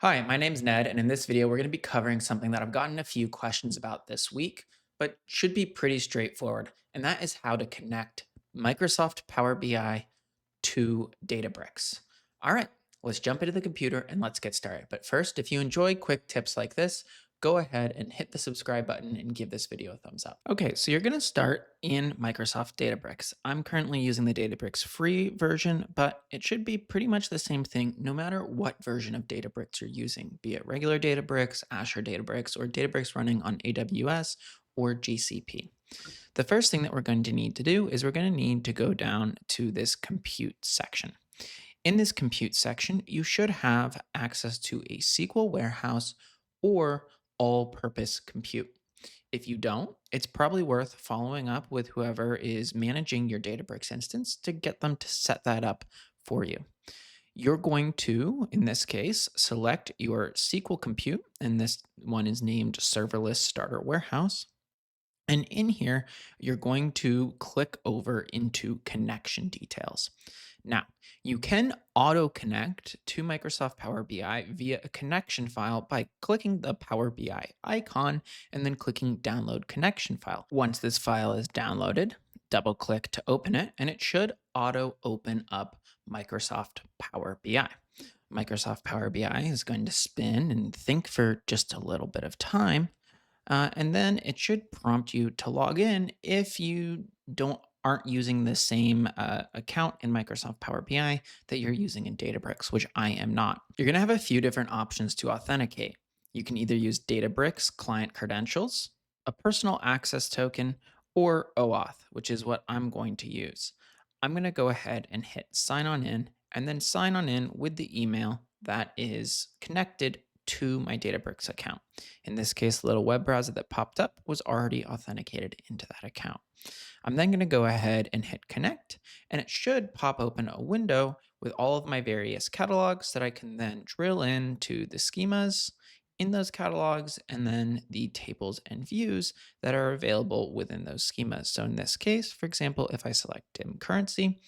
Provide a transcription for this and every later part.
Hi, my name's Ned, and in this video, we're going to be covering something that I've gotten a few questions about this week, but should be pretty straightforward, and that is how to connect Microsoft Power BI to Databricks. All right, let's jump into the computer and let's get started. But first, if you enjoy quick tips like this, go ahead and hit the subscribe button and give this video a thumbs up. Okay, so you're going to start in Microsoft Databricks. I'm currently using the Databricks free version, but it should be pretty much the same thing no matter what version of Databricks you're using, be it regular Databricks, Azure Databricks, or Databricks running on AWS or GCP. The first thing that we're going to need to do is we're going to need to go down to this compute section. In this compute section, you should have access to a SQL warehouse or all-purpose compute. If you don't, it's probably worth following up with whoever is managing your Databricks instance to get them to set that up for you. You're going to, in this case, select your SQL compute, and this one is named Serverless Starter Warehouse. And in here, you're going to click over into connection details. Now, you can auto connect to Microsoft Power BI via a connection file by clicking the Power BI icon and then clicking download connection file. Once this file is downloaded, double click to open it, and it should auto open up Microsoft Power BI. Microsoft Power BI is going to spin and think for just a little bit of time, and then it should prompt you to log in if you don't aren't using the same account in Microsoft Power BI that you're using in Databricks, which I am not. You're going to have a few different options to authenticate. You can either use Databricks client credentials, a personal access token, or OAuth, which is what I'm going to use. I'm going to go ahead and hit sign on in and then sign on in with the email that is connected to my Databricks account. In this case, the little web browser that popped up was already authenticated into that account. I'm then going to go ahead and hit connect, and it should pop open a window with all of my various catalogs that I can then drill into the schemas in those catalogs and then the tables and views that are available within those schemas. So in this case, for example, if I select DIM currency,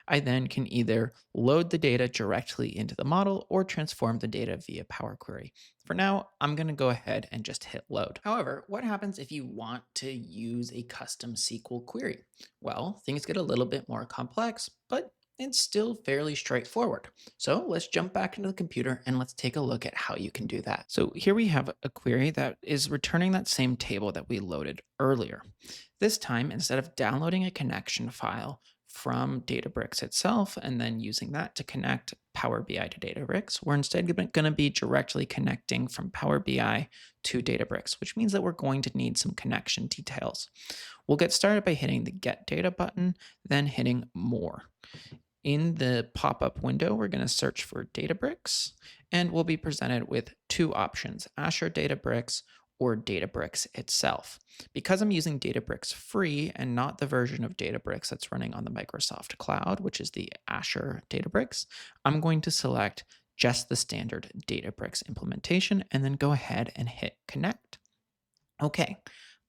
I then can either load the data directly into the model or transform the data via Power Query. For now, I'm going to go ahead and just hit load. However, what happens if you want to use a custom SQL query? Well, things get a little bit more complex, but it's still fairly straightforward. So let's jump back into the computer and let's take a look at how you can do that. So here we have a query that is returning that same table that we loaded earlier. This time, instead of downloading a connection file from Databricks itself and then using that to connect Power BI to Databricks, we're instead going to be directly connecting from Power BI to Databricks, which means that we're going to need some connection details. We'll get started by hitting the Get Data button, then hitting More. In the pop-up window, we're going to search for Databricks, and we'll be presented with two options, Azure Databricks or Databricks itself. Because I'm using Databricks free and not the version of Databricks that's running on the Microsoft cloud, which is the Azure Databricks, I'm going to select just the standard Databricks implementation and then go ahead and hit connect. Okay,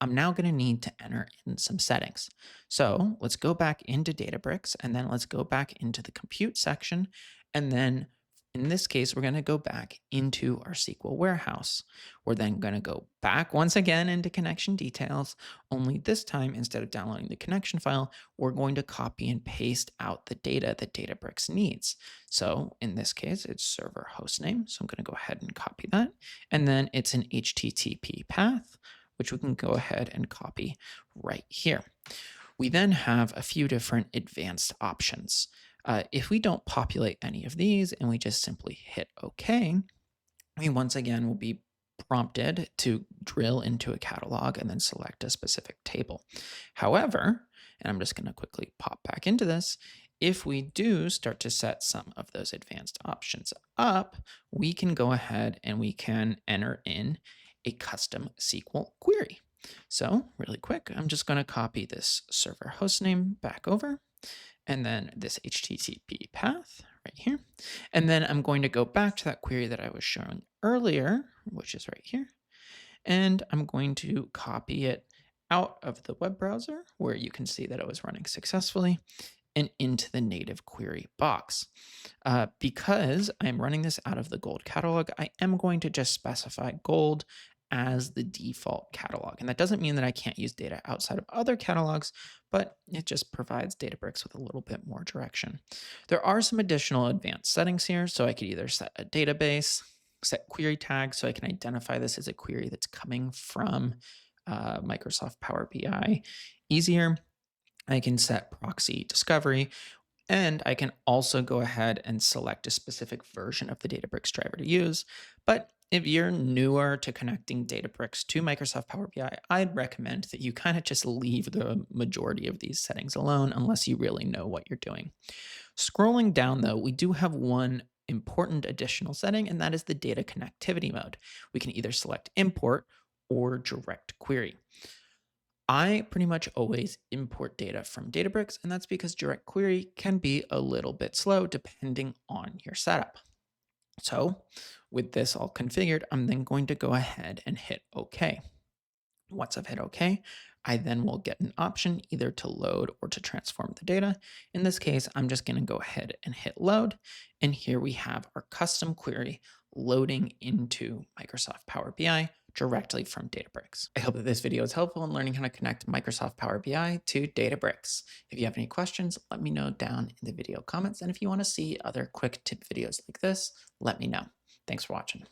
I'm now going to need to enter in some settings. So let's go back into Databricks and then let's go back into the compute section. And then in this case, we're going to go back into our SQL warehouse. We're then going to go back once again into connection details, only this time, instead of downloading the connection file, we're going to copy and paste out the data that Databricks needs. So in this case, it's server hostname. So I'm going to go ahead and copy that. And then it's an HTTP path, which we can go ahead and copy right here. We then have a few different advanced options. If we don't populate any of these and we just simply hit OK, we once again will be prompted to drill into a catalog and then select a specific table. However, and I'm just going to quickly pop back into this, if we do start to set some of those advanced options up, we can go ahead and we can enter in a custom SQL query. So really quick, I'm just going to copy this server hostname back over and then this HTTP path right here. And then I'm going to go back to that query that I was showing earlier, which is right here. And I'm going to copy it out of the web browser where you can see that it was running successfully and into the native query box. Because I'm running this out of the gold catalog, I am going to just specify gold as the default catalog. And that doesn't mean that I can't use data outside of other catalogs, but it just provides Databricks with a little bit more direction. There are some additional advanced settings here. So I could either set a database, set query tags, so I can identify this as a query that's coming from Microsoft Power BI easier. I can set proxy discovery, and I can also go ahead and select a specific version of the Databricks driver to use. But if you're newer to connecting Databricks to Microsoft Power BI, I'd recommend that you kind of just leave the majority of these settings alone unless you really know what you're doing. Scrolling down, though, we do have one important additional setting, and that is the data connectivity mode. We can either select import or direct query. I pretty much always import data from Databricks, and that's because direct query can be a little bit slow depending on your setup. So, with this all configured, I'm then going to go ahead and hit OK. Once I've hit OK, I then will get an option either to load or to transform the data. In this case, I'm just going to go ahead and hit load. And here we have our custom query loading into Microsoft Power BI directly from Databricks. I hope that this video is helpful in learning how to connect Microsoft Power BI to Databricks. If you have any questions, let me know down in the video comments. And if you want to see other quick tip videos like this, let me know. Thanks for watching.